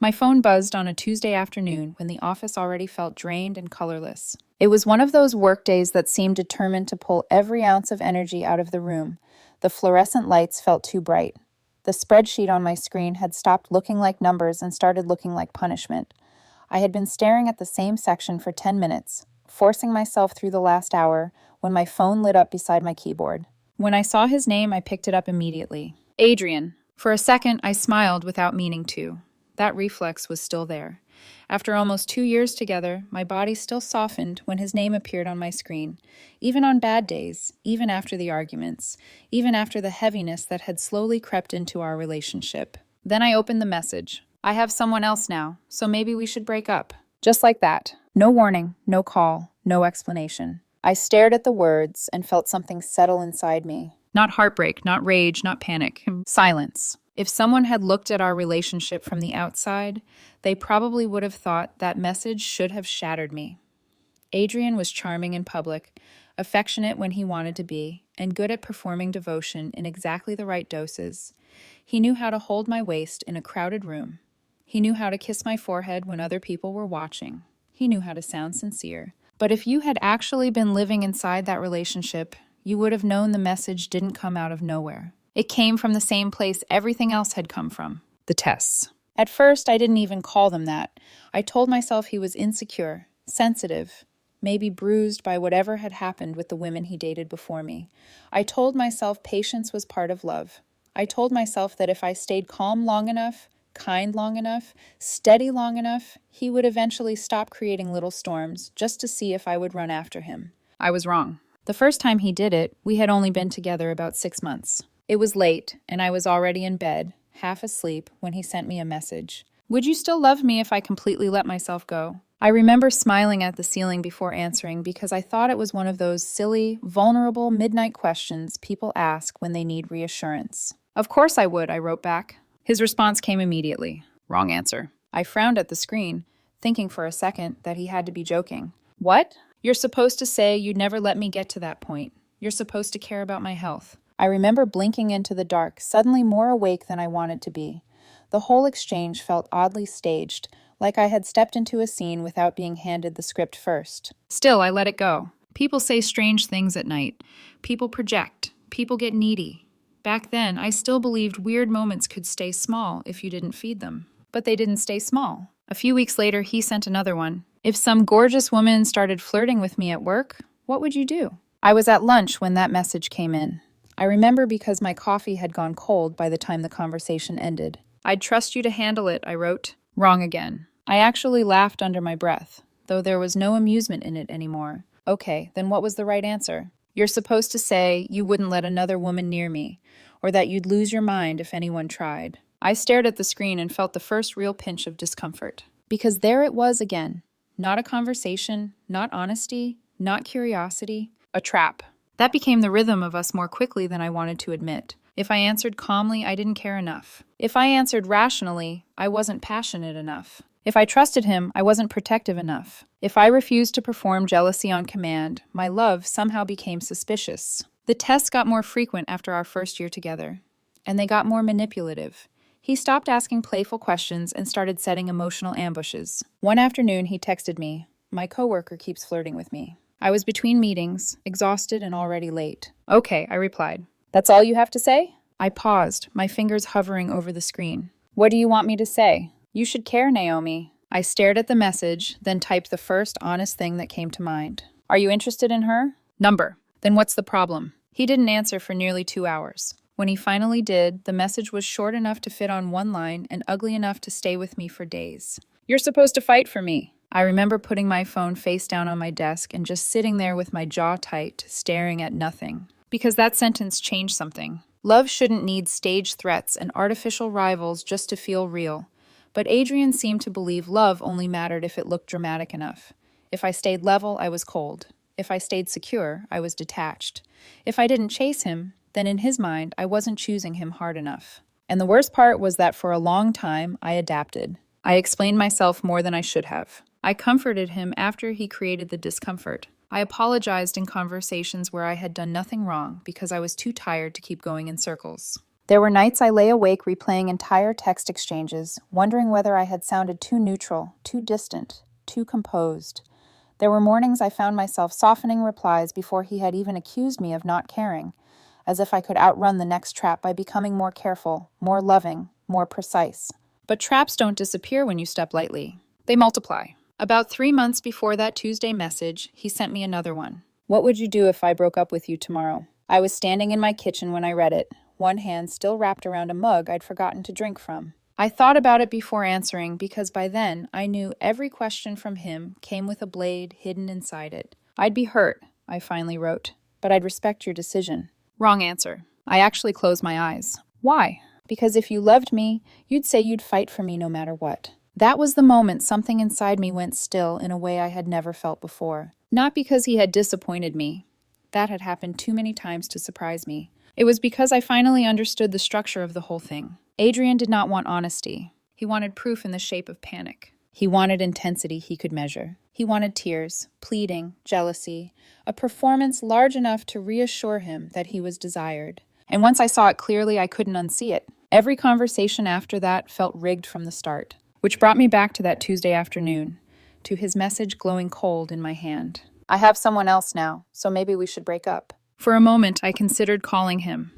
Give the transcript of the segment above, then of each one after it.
My phone buzzed on a Tuesday afternoon when the office already felt drained and colorless. It was one of those work days that seemed determined to pull every ounce of energy out of the room. The fluorescent lights felt too bright. The spreadsheet on my screen had stopped looking like numbers and started looking like punishment. I had been staring at the same section for 10 minutes, forcing myself through the last hour, when my phone lit up beside my keyboard. When I saw his name, I picked it up immediately. Adrian. For a second, I smiled without meaning to. That reflex was still there. After almost 2 years together, my body still softened when his name appeared on my screen. Even on bad days, even after the arguments, even after the heaviness that had slowly crept into our relationship. Then I opened the message. I have someone else now, so maybe we should break up. Just like that. No warning, no call, no explanation. I stared at the words and felt something settle inside me. Not heartbreak, not rage, not panic. Silence. If someone had looked at our relationship from the outside, they probably would have thought that message should have shattered me. Adrian was charming in public, affectionate when he wanted to be, and good at performing devotion in exactly the right doses. He knew how to hold my waist in a crowded room. He knew how to kiss my forehead when other people were watching. He knew how to sound sincere. But if you had actually been living inside that relationship, you would have known the message didn't come out of nowhere. It came from the same place everything else had come from, the tests. At first, I didn't even call them that. I told myself he was insecure, sensitive, maybe bruised by whatever had happened with the women he dated before me. I told myself patience was part of love. I told myself that if I stayed calm long enough, kind long enough, steady long enough, he would eventually stop creating little storms just to see if I would run after him. I was wrong. The first time he did it, we had only been together about 6 months. It was late, and I was already in bed, half asleep, when he sent me a message. Would you still love me if I completely let myself go? I remember smiling at the ceiling before answering because I thought it was one of those silly, vulnerable midnight questions people ask when they need reassurance. Of course I would, I wrote back. His response came immediately. Wrong answer. I frowned at the screen, thinking for a second that he had to be joking. What? You're supposed to say you'd never let me get to that point. You're supposed to care about my health. I remember blinking into the dark, suddenly more awake than I wanted to be. The whole exchange felt oddly staged, like I had stepped into a scene without being handed the script first. Still, I let it go. People say strange things at night. People project. People get needy. Back then, I still believed weird moments could stay small if you didn't feed them. But they didn't stay small. A few weeks later, he sent another one. If some gorgeous woman started flirting with me at work, what would you do? I was at lunch when that message came in. I remember because my coffee had gone cold by the time the conversation ended. I'd trust you to handle it, I wrote. Wrong again. I actually laughed under my breath, though there was no amusement in it anymore. Okay, then what was the right answer? You're supposed to say you wouldn't let another woman near me, or that you'd lose your mind if anyone tried. I stared at the screen and felt the first real pinch of discomfort. Because there it was again. Not a conversation, not honesty, not curiosity. A trap. That became the rhythm of us more quickly than I wanted to admit. If I answered calmly, I didn't care enough. If I answered rationally, I wasn't passionate enough. If I trusted him, I wasn't protective enough. If I refused to perform jealousy on command, my love somehow became suspicious. The tests got more frequent after our first year together, and they got more manipulative. He stopped asking playful questions and started setting emotional ambushes. One afternoon, he texted me, "My coworker keeps flirting with me." I was between meetings, exhausted and already late. Okay, I replied. That's all you have to say? I paused, my fingers hovering over the screen. What do you want me to say? You should care, Naomi. I stared at the message, then typed the first honest thing that came to mind. Are you interested in her? Number. Then what's the problem? He didn't answer for nearly 2 hours. When he finally did, the message was short enough to fit on one line and ugly enough to stay with me for days. You're supposed to fight for me. I remember putting my phone face down on my desk and just sitting there with my jaw tight, staring at nothing. Because that sentence changed something. Love shouldn't need stage threats and artificial rivals just to feel real. But Adrian seemed to believe love only mattered if it looked dramatic enough. If I stayed level, I was cold. If I stayed secure, I was detached. If I didn't chase him, then in his mind, I wasn't choosing him hard enough. And the worst part was that for a long time, I adapted. I explained myself more than I should have. I comforted him after he created the discomfort. I apologized in conversations where I had done nothing wrong because I was too tired to keep going in circles. There were nights I lay awake replaying entire text exchanges, wondering whether I had sounded too neutral, too distant, too composed. There were mornings I found myself softening replies before he had even accused me of not caring, as if I could outrun the next trap by becoming more careful, more loving, more precise. But traps don't disappear when you step lightly. They multiply. About 3 months before that Tuesday message, he sent me another one. What would you do if I broke up with you tomorrow? I was standing in my kitchen when I read it, one hand still wrapped around a mug I'd forgotten to drink from. I thought about it before answering because by then I knew every question from him came with a blade hidden inside it. I'd be hurt, I finally wrote, but I'd respect your decision. Wrong answer. I actually closed my eyes. Why? Because if you loved me, you'd say you'd fight for me no matter what. That was the moment something inside me went still in a way I had never felt before. Not because he had disappointed me. That had happened too many times to surprise me. It was because I finally understood the structure of the whole thing. Adrian did not want honesty. He wanted proof in the shape of panic. He wanted intensity he could measure. He wanted tears, pleading, jealousy, a performance large enough to reassure him that he was desired. And once I saw it clearly, I couldn't unsee it. Every conversation after that felt rigged from the start. Which brought me back to that Tuesday afternoon, to his message glowing cold in my hand. I have someone else now, so maybe we should break up. For a moment, I considered calling him.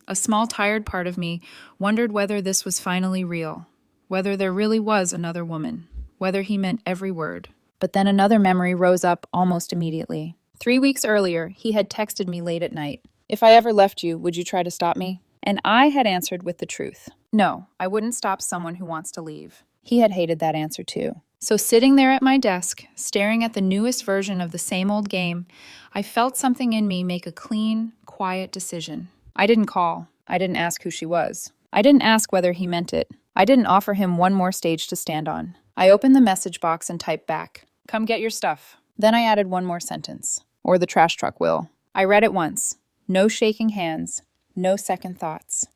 A small, tired part of me wondered whether this was finally real, whether there really was another woman, whether he meant every word. But then another memory rose up almost immediately. 3 weeks earlier, he had texted me late at night. If I ever left you, would you try to stop me? And I had answered with the truth. No, I wouldn't stop someone who wants to leave. He had hated that answer too. So sitting there at my desk, staring at the newest version of the same old game, I felt something in me make a clean, quiet decision. I didn't call. I didn't ask who she was. I didn't ask whether he meant it. I didn't offer him one more stage to stand on. I opened the message box and typed back, "Come get your stuff." Then I added one more sentence. Or the trash truck will. I read it once. No shaking hands. No second thoughts.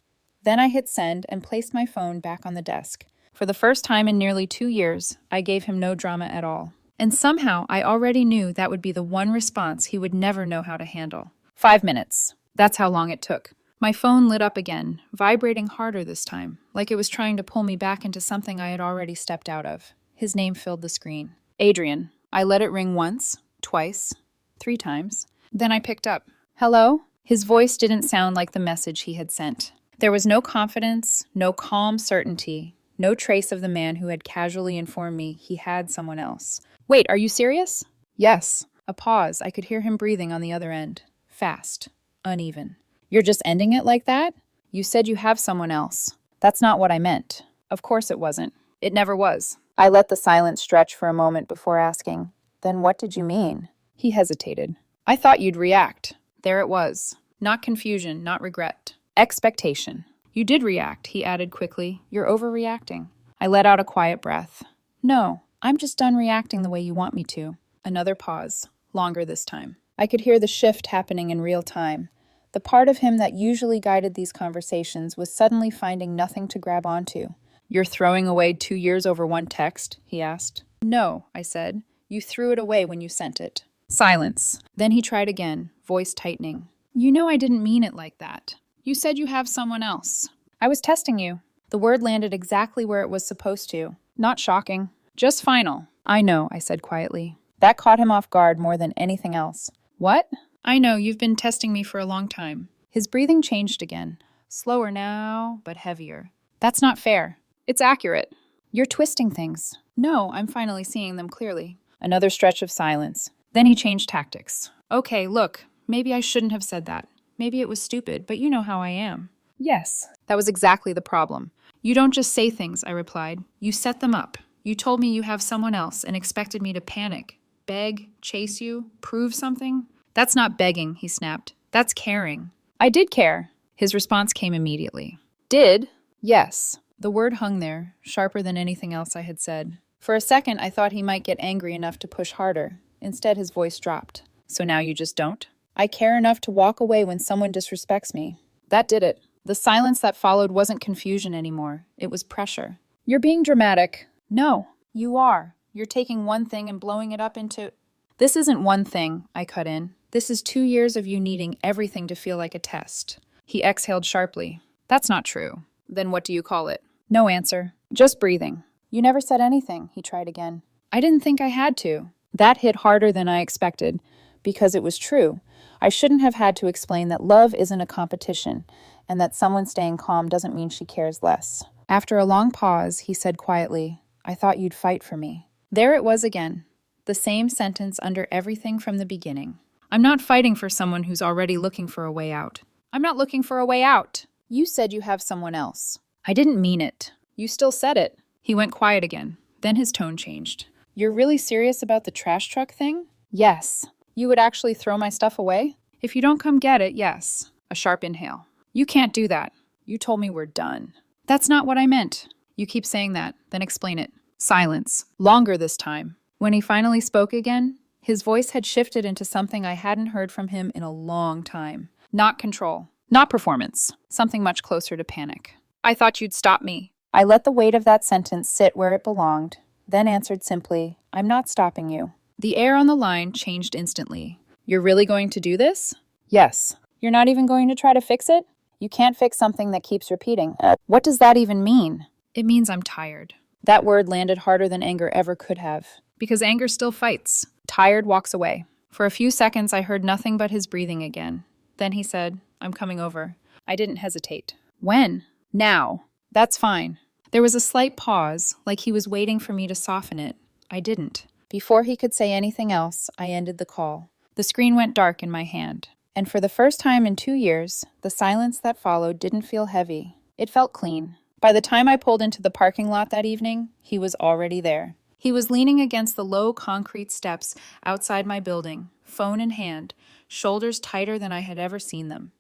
Then I hit send and placed my phone back on the desk. For the first time in nearly 2 years, I gave him no drama at all. And somehow, I already knew that would be the one response he would never know how to handle. 5 minutes. That's how long it took. My phone lit up again, vibrating harder this time, like it was trying to pull me back into something I had already stepped out of. His name filled the screen. Adrian. I let it ring once, twice, 3 times. Then I picked up. Hello? His voice didn't sound like the message he had sent. There was no confidence, no calm certainty. No trace of the man who had casually informed me he had someone else. Wait, are you serious? Yes. A pause. I could hear him breathing on the other end. Fast. Uneven. You're just ending it like that? You said you have someone else. That's not what I meant. Of course it wasn't. It never was. I let the silence stretch for a moment before asking, Then what did you mean? He hesitated. I thought you'd react. There it was. Not confusion, not regret. Expectation. You did react, he added quickly. You're overreacting. I let out a quiet breath. No, I'm just done reacting the way you want me to. Another pause. Longer this time. I could hear the shift happening in real time. The part of him that usually guided these conversations was suddenly finding nothing to grab onto. You're throwing away 2 years over one text? He asked. No, I said. You threw it away when you sent it. Silence. Then he tried again, voice tightening. You know I didn't mean it like that. You said you have someone else. I was testing you. The word landed exactly where it was supposed to. Not shocking. Just final. I know, I said quietly. That caught him off guard more than anything else. What? I know, you've been testing me for a long time. His breathing changed again. Slower now, but heavier. That's not fair. It's accurate. You're twisting things. No, I'm finally seeing them clearly. Another stretch of silence. Then he changed tactics. Okay, look, maybe I shouldn't have said that. Maybe it was stupid, but you know how I am. Yes. That was exactly the problem. You don't just say things, I replied. You set them up. You told me you have someone else and expected me to panic, beg, chase you, prove something. That's not begging, he snapped. That's caring. I did care. His response came immediately. Did? Yes. The word hung there, sharper than anything else I had said. For a second, I thought he might get angry enough to push harder. Instead, his voice dropped. So now you just don't? I care enough to walk away when someone disrespects me. That did it. The silence that followed wasn't confusion anymore. It was pressure. You're being dramatic. No, you are. You're taking one thing and blowing it up into... This isn't one thing, I cut in. This is 2 years of you needing everything to feel like a test. He exhaled sharply. That's not true. Then what do you call it? No answer. Just breathing. You never said anything, he tried again. I didn't think I had to. That hit harder than I expected, because it was true. I shouldn't have had to explain that love isn't a competition, and that someone staying calm doesn't mean she cares less. After a long pause, he said quietly, I thought you'd fight for me. There it was again. The same sentence under everything from the beginning. I'm not fighting for someone who's already looking for a way out. I'm not looking for a way out. You said you have someone else. I didn't mean it. You still said it. He went quiet again. Then his tone changed. You're really serious about the trash truck thing? Yes. You would actually throw my stuff away? If you don't come get it, yes. A sharp inhale. You can't do that. You told me we're done. That's not what I meant. You keep saying that, then explain it. Silence. Longer this time. When he finally spoke again, his voice had shifted into something I hadn't heard from him in a long time. Not control. Not performance. Something much closer to panic. I thought you'd stop me. I let the weight of that sentence sit where it belonged, then answered simply, I'm not stopping you. The air on the line changed instantly. You're really going to do this? Yes. You're not even going to try to fix it? You can't fix something that keeps repeating. What does that even mean? It means I'm tired. That word landed harder than anger ever could have. Because anger still fights. Tired walks away. For a few seconds, I heard nothing but his breathing again. Then he said, I'm coming over. I didn't hesitate. When? Now. That's fine. There was a slight pause, like he was waiting for me to soften it. I didn't. Before he could say anything else, I ended the call. The screen went dark in my hand. And for the first time in 2 years, the silence that followed didn't feel heavy. It felt clean. By the time I pulled into the parking lot that evening, he was already there. He was leaning against the low concrete steps outside my building, phone in hand, shoulders tighter than I had ever seen them.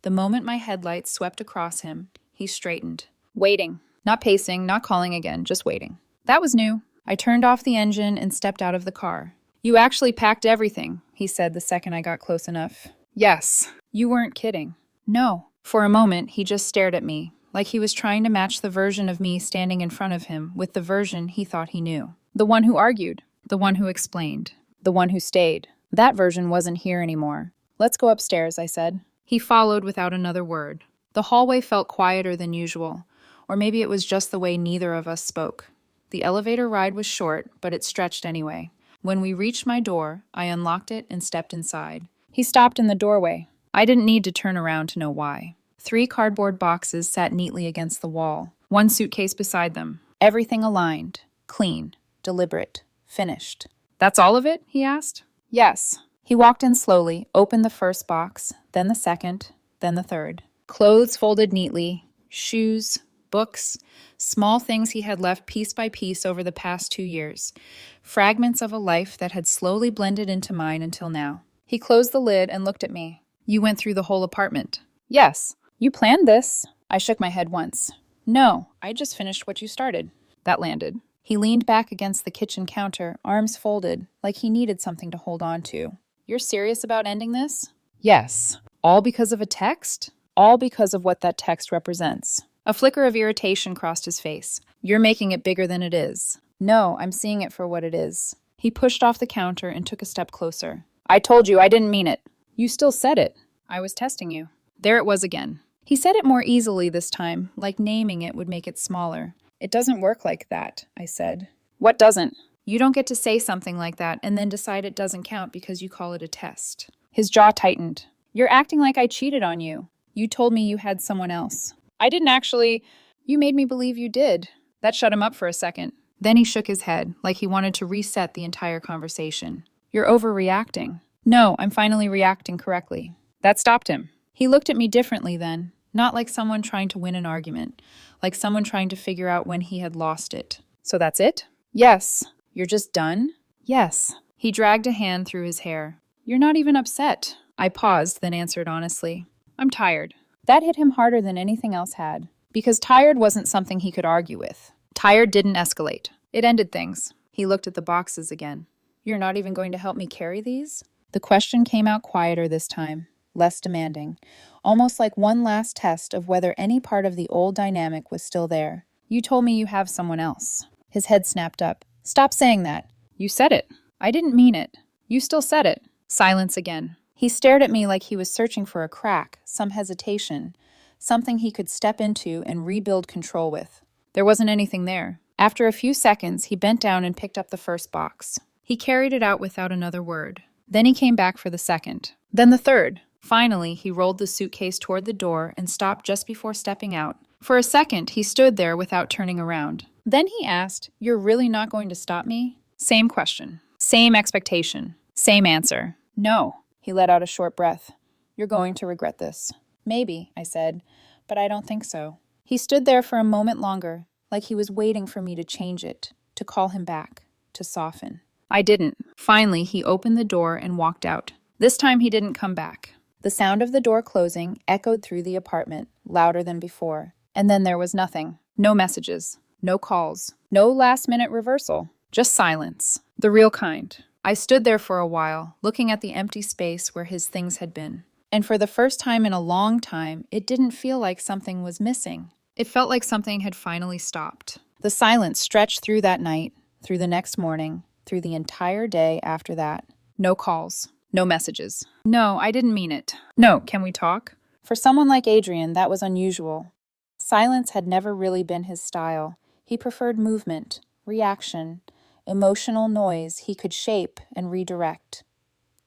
The moment my headlights swept across him, he straightened. Waiting. Not pacing, not calling again, just waiting. That was new. I turned off the engine and stepped out of the car. You actually packed everything, he said the second I got close enough. Yes. You weren't kidding. No. For a moment, he just stared at me, like he was trying to match the version of me standing in front of him with the version he thought he knew. The one who argued, the one who explained, the one who stayed. That version wasn't here anymore. Let's go upstairs, I said. He followed without another word. The hallway felt quieter than usual, or maybe it was just the way neither of us spoke. The elevator ride was short, but it stretched anyway. When we reached my door, I unlocked it and stepped inside. He stopped in the doorway. I didn't need to turn around to know why. 3 cardboard boxes sat neatly against the wall, 1 suitcase beside them. Everything aligned, clean, deliberate, finished. That's all of it? He asked. Yes. He walked in slowly, opened the first box, then the second, then the third. Clothes folded neatly, shoes, books, small things he had left piece by piece over the past 2 years, fragments of a life that had slowly blended into mine until now. He closed the lid and looked at me. You went through the whole apartment. Yes. You planned this. I shook my head once. No, I just finished what you started. That landed. He leaned back against the kitchen counter, arms folded, like he needed something to hold on to. You're serious about ending this? Yes. All because of a text? All because of what that text represents. A flicker of irritation crossed his face. You're making it bigger than it is. No, I'm seeing it for what it is. He pushed off the counter and took a step closer. I told you I didn't mean it. You still said it. I was testing you. There it was again. He said it more easily this time, like naming it would make it smaller. It doesn't work like that, I said. What doesn't? You don't get to say something like that and then decide it doesn't count because you call it a test. His jaw tightened. You're acting like I cheated on you. You told me you had someone else. I didn't actually. You made me believe you did. That shut him up for a second. Then he shook his head, like he wanted to reset the entire conversation. You're overreacting. No, I'm finally reacting correctly. That stopped him. He looked at me differently then, not like someone trying to win an argument, like someone trying to figure out when he had lost it. So that's it? Yes. You're just done? Yes. He dragged a hand through his hair. You're not even upset. I paused, then answered honestly. I'm tired. That hit him harder than anything else had, because tired wasn't something he could argue with. Tired didn't escalate. It ended things. He looked at the boxes again. You're not even going to help me carry these? The question came out quieter this time, less demanding, almost like one last test of whether any part of the old dynamic was still there. You told me you have someone else. His head snapped up. Stop saying that. You said it. I didn't mean it. You still said it. Silence again. He stared at me like he was searching for a crack, some hesitation, something he could step into and rebuild control with. There wasn't anything there. After a few seconds, he bent down and picked up the first box. He carried it out without another word. Then he came back for the second. Then the third. Finally, he rolled the suitcase toward the door and stopped just before stepping out. For a second, he stood there without turning around. Then he asked, "You're really not going to stop me?" Same question. Same expectation. Same answer. "No." He let out a short breath. "You're going to regret this." "Maybe," I said, "but I don't think so." He stood there for a moment longer, like he was waiting for me to change it, to call him back, to soften. I didn't. Finally, he opened the door and walked out. This time he didn't come back. The sound of the door closing echoed through the apartment, louder than before. And then there was nothing. No messages. No calls. No last-minute reversal. Just silence. The real kind. I stood there for a while, looking at the empty space where his things had been. And for the first time in a long time, it didn't feel like something was missing. It felt like something had finally stopped. The silence stretched through that night, through the next morning, through the entire day after that. No calls. No messages. "No, I didn't mean it." "No, can we talk?" For someone like Adrian, that was unusual. Silence had never really been his style. He preferred movement, reaction, emotional noise he could shape and redirect.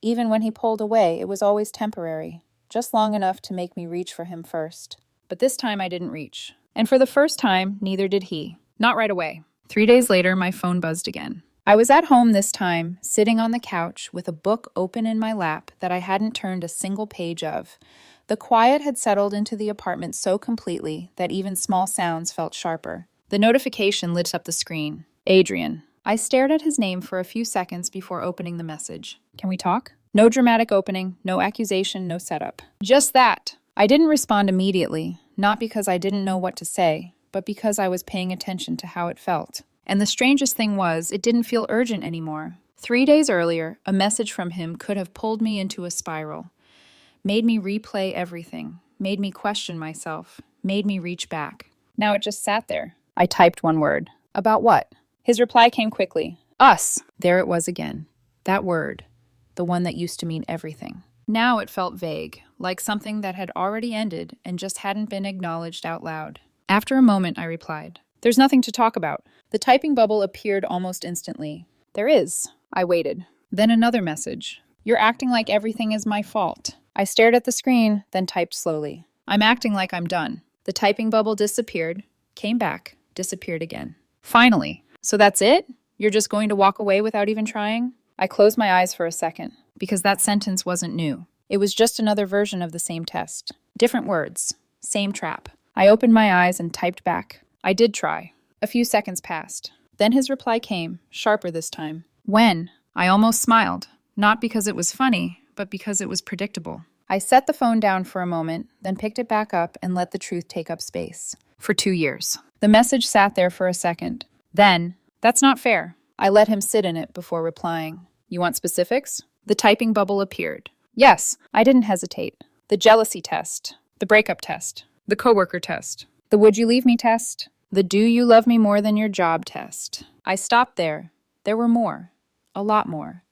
Even when he pulled away, it was always temporary, just long enough to make me reach for him first. But this time I didn't reach. And for the first time, neither did he. Not right away. 3 days later, my phone buzzed again. I was at home this time, sitting on the couch with a book open in my lap that I hadn't turned a single page of. The quiet had settled into the apartment so completely that even small sounds felt sharper. The notification lit up the screen. Adrian. I stared at his name for a few seconds before opening the message. "Can we talk?" No dramatic opening, no accusation, no setup. Just that. I didn't respond immediately, not because I didn't know what to say, but because I was paying attention to how it felt. And the strangest thing was, it didn't feel urgent anymore. 3 days earlier, a message from him could have pulled me into a spiral, made me replay everything, made me question myself, made me reach back. Now it just sat there. I typed one word. About what? His reply came quickly. Us. There it was again. That word. The one that used to mean everything. Now it felt vague, like something that had already ended and just hadn't been acknowledged out loud. After a moment, I replied, "There's nothing to talk about." The typing bubble appeared almost instantly. "There is." I waited. Then another message. "You're acting like everything is my fault." I stared at the screen, then typed slowly. "I'm acting like I'm done." The typing bubble disappeared, came back, disappeared again. Finally. "So that's it? You're just going to walk away without even trying?" I closed my eyes for a second, because that sentence wasn't new. It was just another version of the same test. Different words. Same trap. I opened my eyes and typed back. "I did try." A few seconds passed. Then his reply came, sharper this time. "When?" I almost smiled, not because it was funny, but because it was predictable. I set the phone down for a moment, then picked it back up and let the truth take up space. For 2 years. The message sat there for a second. Then, "That's not fair." I let him sit in it before replying. "You want specifics?" The typing bubble appeared. Yes, I didn't hesitate. The jealousy test. The breakup test. The coworker test. The would you leave me test. The do you love me more than your job test. I stopped there. There were more. A lot more.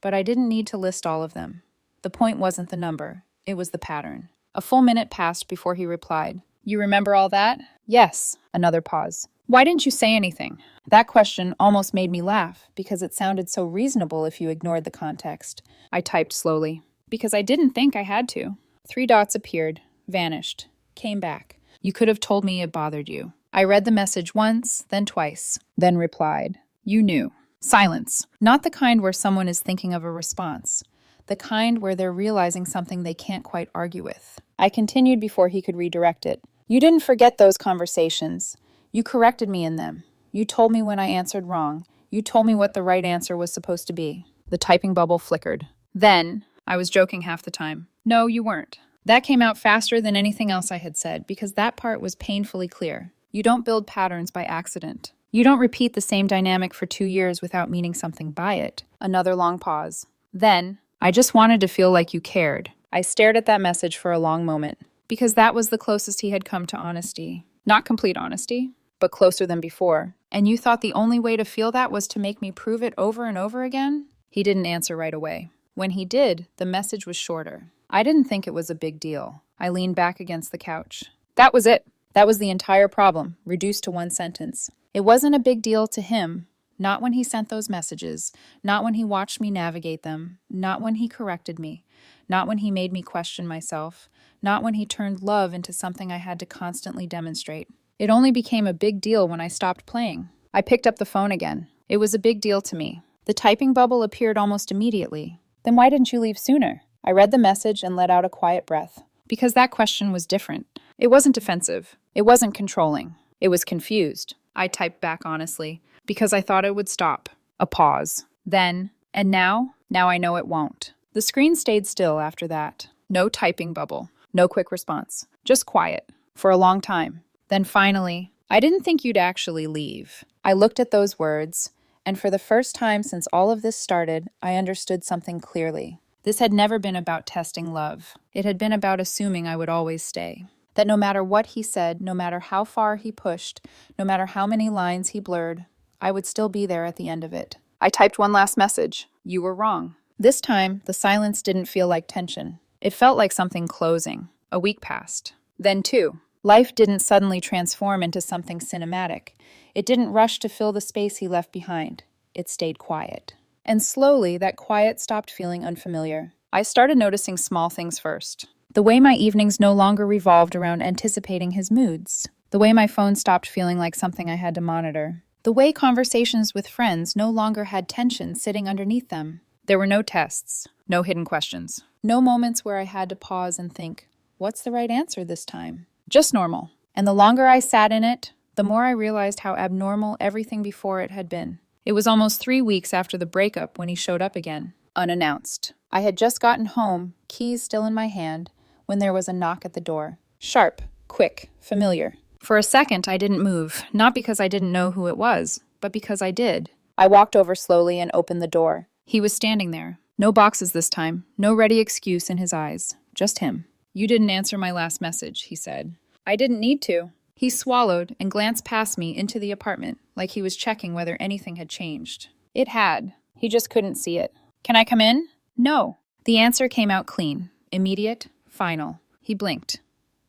But I didn't need to list all of them. The point wasn't the number. It was the pattern. A full minute passed before he replied. "You remember all that?" "Yes." Another pause. "Why didn't you say anything?" That question almost made me laugh because it sounded so reasonable if you ignored the context. I typed slowly. "Because I didn't think I had to." 3 dots appeared, vanished, came back. "You could have told me it bothered you." I read the message once, then twice, then replied. "You knew." Silence. Not the kind where someone is thinking of a response. The kind where they're realizing something they can't quite argue with. I continued before he could redirect it. "You didn't forget those conversations. You corrected me in them. You told me when I answered wrong. You told me what the right answer was supposed to be." The typing bubble flickered. Then, I was joking half the time. "No, you weren't." That came out faster than anything else I had said, because that part was painfully clear. You don't build patterns by accident. You don't repeat the same dynamic for 2 years without meaning something by it. Another long pause. Then, "I just wanted to feel like you cared." I stared at that message for a long moment, because that was the closest he had come to honesty. Not complete honesty, but closer than before. "And you thought the only way to feel that was to make me prove it over and over again?" He didn't answer right away. When he did, the message was shorter. I didn't think it was a big deal. I leaned back against the couch. That was it. That was the entire problem, reduced to one sentence. It wasn't a big deal to him. Not when he sent those messages, not when he watched me navigate them, not when he corrected me, not when he made me question myself, not when he turned love into something I had to constantly demonstrate. It only became a big deal when I stopped playing. I picked up the phone again. It was a big deal to me. The typing bubble appeared almost immediately. Then why didn't you leave sooner? I read the message and let out a quiet breath. Because that question was different. It wasn't defensive. It wasn't controlling. It was confused. I typed back honestly. Because I thought it would stop. A pause. Then, and now? Now I know it won't. The screen stayed still after that. No typing bubble. No quick response. Just quiet. For a long time. Then finally, I didn't think you'd actually leave. I looked at those words, and for the first time since all of this started, I understood something clearly. This had never been about testing love. It had been about assuming I would always stay. That no matter what he said, no matter how far he pushed, no matter how many lines he blurred, I would still be there at the end of it. I typed one last message. You were wrong. This time, the silence didn't feel like tension. It felt like something closing. A week passed. Then two. Life didn't suddenly transform into something cinematic. It didn't rush to fill the space he left behind. It stayed quiet. And slowly, that quiet stopped feeling unfamiliar. I started noticing small things first. The way my evenings no longer revolved around anticipating his moods. The way my phone stopped feeling like something I had to monitor. The way conversations with friends no longer had tension sitting underneath them. There were no tests, no hidden questions, no moments where I had to pause and think, what's the right answer this time? Just normal. And the longer I sat in it, the more I realized how abnormal everything before it had been. It was almost 3 weeks after the breakup when he showed up again, unannounced. I had just gotten home, keys still in my hand, when there was a knock at the door. Sharp, quick, familiar. For a second, I didn't move, not because I didn't know who it was, but because I did. I walked over slowly and opened the door. He was standing there. No boxes this time, no ready excuse in his eyes, just him. You didn't answer my last message, he said. I didn't need to. He swallowed and glanced past me into the apartment, like he was checking whether anything had changed. It had. He just couldn't see it. Can I come in? No. The answer came out clean, immediate, final. He blinked.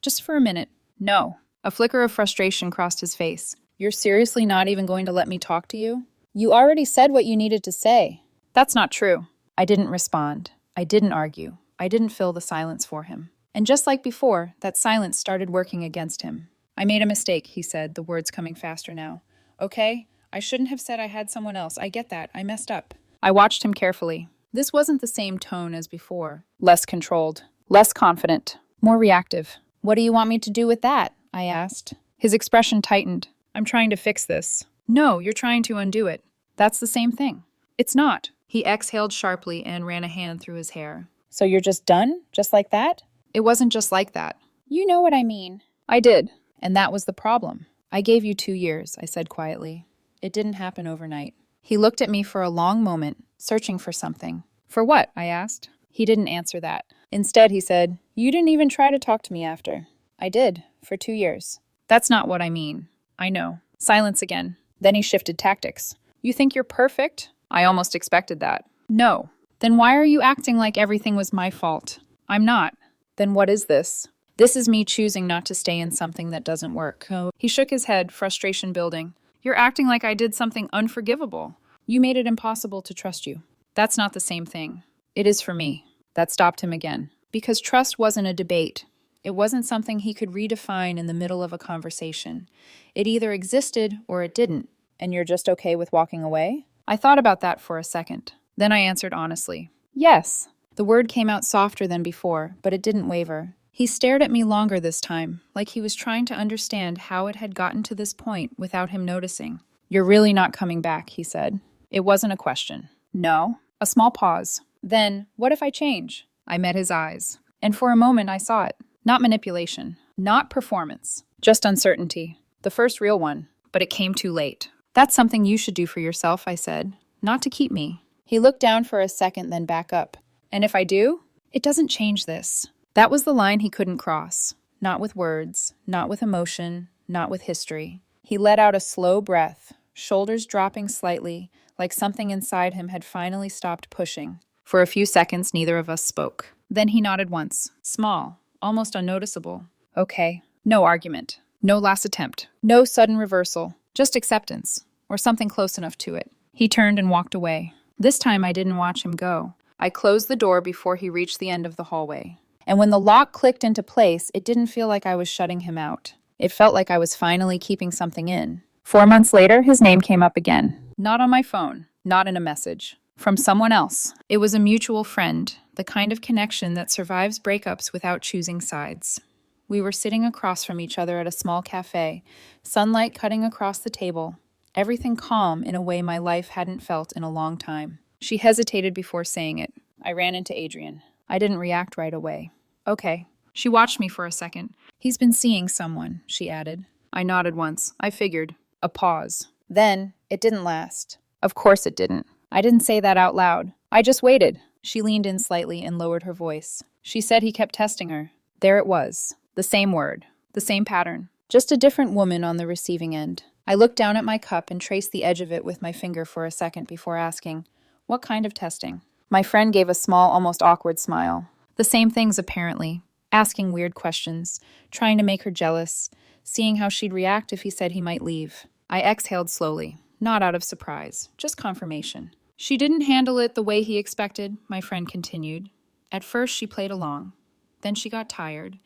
Just for a minute. No. A flicker of frustration crossed his face. You're seriously not even going to let me talk to you? You already said what you needed to say. That's not true. I didn't respond. I didn't argue. I didn't fill the silence for him. And just like before, that silence started working against him. I made a mistake, he said, the words coming faster now. Okay, I shouldn't have said I had someone else. I get that. I messed up. I watched him carefully. This wasn't the same tone as before. Less controlled. Less confident. More reactive. What do you want me to do with that? I asked. His expression tightened. I'm trying to fix this. No, you're trying to undo it. That's the same thing. It's not. He exhaled sharply and ran a hand through his hair. So you're just done? Just like that? It wasn't just like that. You know what I mean. I did. And that was the problem. I gave you 2 years, I said quietly. It didn't happen overnight. He looked at me for a long moment, searching for something. For what? I asked. He didn't answer that. Instead, he said, you didn't even try to talk to me after. I did, for 2 years. That's not what I mean. I know. Silence again. Then he shifted tactics. You think you're perfect? I almost expected that. No. Then why are you acting like everything was my fault? I'm not. Then what is this? This is me choosing not to stay in something that doesn't work. Oh. He shook his head, frustration building. You're acting like I did something unforgivable. You made it impossible to trust you. That's not the same thing. It is for me. That stopped him again. Because trust wasn't a debate. It wasn't something he could redefine in the middle of a conversation. It either existed or it didn't. And you're just okay with walking away? I thought about that for a second. Then I answered honestly. Yes. The word came out softer than before, but it didn't waver. He stared at me longer this time, like he was trying to understand how it had gotten to this point without him noticing. You're really not coming back, he said. It wasn't a question. No. A small pause. Then, what if I change? I met his eyes. And for a moment I saw it. Not manipulation. Not performance. Just uncertainty. The first real one. But it came too late. That's something you should do for yourself, I said. Not to keep me. He looked down for a second, then back up. And if I do? It doesn't change this. That was the line he couldn't cross. Not with words, not with emotion, not with history. He let out a slow breath, shoulders dropping slightly, like something inside him had finally stopped pushing. For a few seconds, neither of us spoke. Then he nodded once, small, almost unnoticeable. Okay. No argument. No last attempt. No sudden reversal. Just acceptance. Or something close enough to it. He turned and walked away. This time I didn't watch him go. I closed the door before he reached the end of the hallway. And when the lock clicked into place, it didn't feel like I was shutting him out. It felt like I was finally keeping something in. 4 months later, his name came up again. Not on my phone. Not in a message. From someone else. It was a mutual friend, the kind of connection that survives breakups without choosing sides. We were sitting across from each other at a small cafe, sunlight cutting across the table, everything calm in a way my life hadn't felt in a long time. She hesitated before saying it. I ran into Adrian. I didn't react right away. Okay. She watched me for a second. He's been seeing someone, she added. I nodded once. I figured. A pause. Then, it didn't last. Of course it didn't. I didn't say that out loud. I just waited. She leaned in slightly and lowered her voice. She said he kept testing her. There it was. The same word. The same pattern. Just a different woman on the receiving end. I looked down at my cup and traced the edge of it with my finger for a second before asking, what kind of testing? My friend gave a small, almost awkward smile. The same things, apparently. Asking weird questions, trying to make her jealous, seeing how she'd react if he said he might leave. I exhaled slowly, not out of surprise, just confirmation. She didn't handle it the way he expected, my friend continued. At first, she played along. Then she got tired.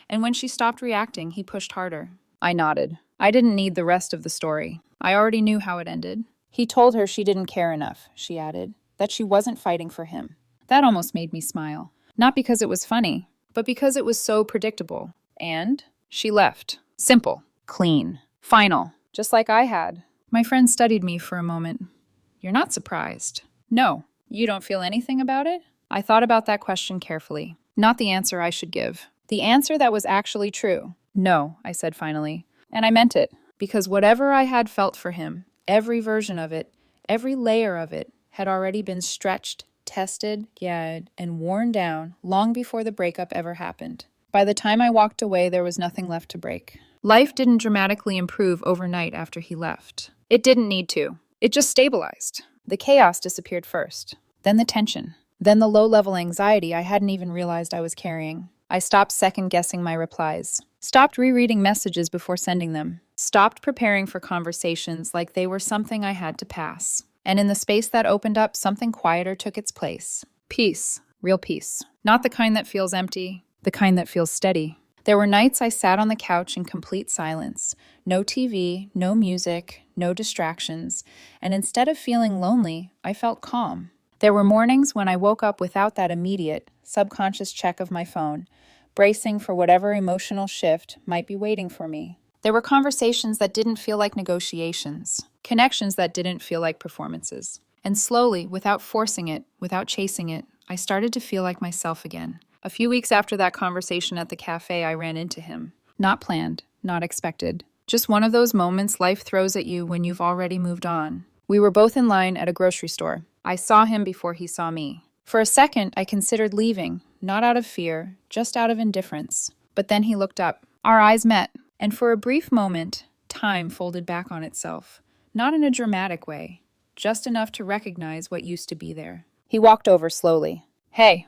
And when she stopped reacting, he pushed harder. I nodded. I didn't need the rest of the story. I already knew how it ended. He told her she didn't care enough, she added, that she wasn't fighting for him. That almost made me smile. Not because it was funny, but because it was so predictable. And she left. Simple. Clean. Final. Just like I had. My friend studied me for a moment. You're not surprised. No. You don't feel anything about it? I thought about that question carefully. Not the answer I should give. The answer that was actually true. No, I said finally. And I meant it. Because whatever I had felt for him, every version of it, every layer of it, had already been stretched, tested, and worn down long before the breakup ever happened. By the time I walked away, there was nothing left to break. Life didn't dramatically improve overnight after he left. It didn't need to. It just stabilized. The chaos disappeared first. Then the tension. Then the low-level anxiety I hadn't even realized I was carrying. I stopped second-guessing my replies. Stopped rereading messages before sending them. Stopped preparing for conversations like they were something I had to pass. And in the space that opened up, something quieter took its place. Peace. Real peace. Not the kind that feels empty. The kind that feels steady. There were nights I sat on the couch in complete silence. No TV, no music, no distractions. And instead of feeling lonely, I felt calm. There were mornings when I woke up without that immediate, subconscious check of my phone, bracing for whatever emotional shift might be waiting for me. There were conversations that didn't feel like negotiations, connections that didn't feel like performances. And slowly, without forcing it, without chasing it, I started to feel like myself again. A few weeks after that conversation at the cafe, I ran into him. Not planned, not expected. Just one of those moments life throws at you when you've already moved on. We were both in line at a grocery store. I saw him before he saw me. For a second, I considered leaving, not out of fear, just out of indifference. But then he looked up. Our eyes met, and for a brief moment, time folded back on itself. Not in a dramatic way, just enough to recognize what used to be there. He walked over slowly. Hey.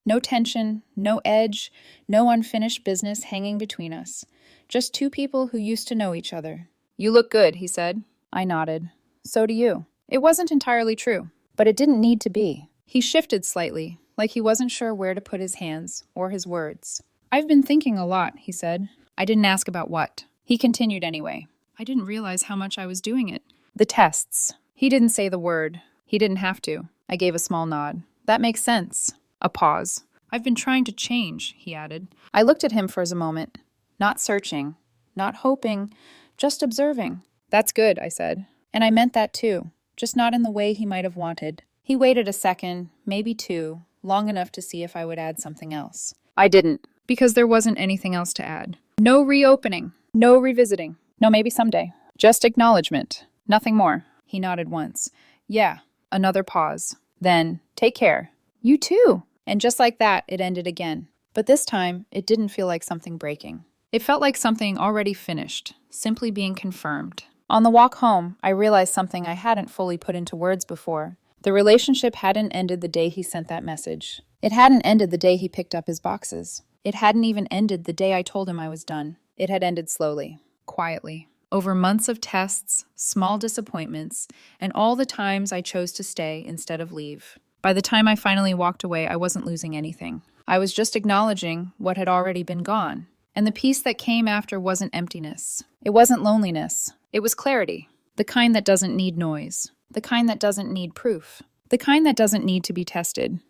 No tension, no edge, no unfinished business hanging between us. Just two people who used to know each other. You look good, he said. I nodded. So do you. It wasn't entirely true, but it didn't need to be. He shifted slightly, like he wasn't sure where to put his hands or his words. I've been thinking a lot, he said. I didn't ask about what. He continued anyway. I didn't realize how much I was doing it. The tests. He didn't say the word. He didn't have to. I gave a small nod. That makes sense. A pause. I've been trying to change, he added. I looked at him for a moment. Not searching. Not hoping. Just observing. That's good, I said. And I meant that too. Just not in the way he might have wanted. He waited a second, maybe two, long enough to see if I would add something else. I didn't, because there wasn't anything else to add. No reopening. No revisiting. No, maybe someday. Just acknowledgement. Nothing more. He nodded once. Yeah. Another pause. Then, take care. You too. And just like that, it ended again. But this time, it didn't feel like something breaking. It felt like something already finished, simply being confirmed. On the walk home, I realized something I hadn't fully put into words before. The relationship hadn't ended the day he sent that message. It hadn't ended the day he picked up his boxes. It hadn't even ended the day I told him I was done. It had ended slowly, quietly, over months of tests, small disappointments, and all the times I chose to stay instead of leave. By the time I finally walked away, I wasn't losing anything. I was just acknowledging what had already been gone. And the peace that came after wasn't emptiness. It wasn't loneliness. It was clarity. The kind that doesn't need noise. The kind that doesn't need proof. The kind that doesn't need to be tested.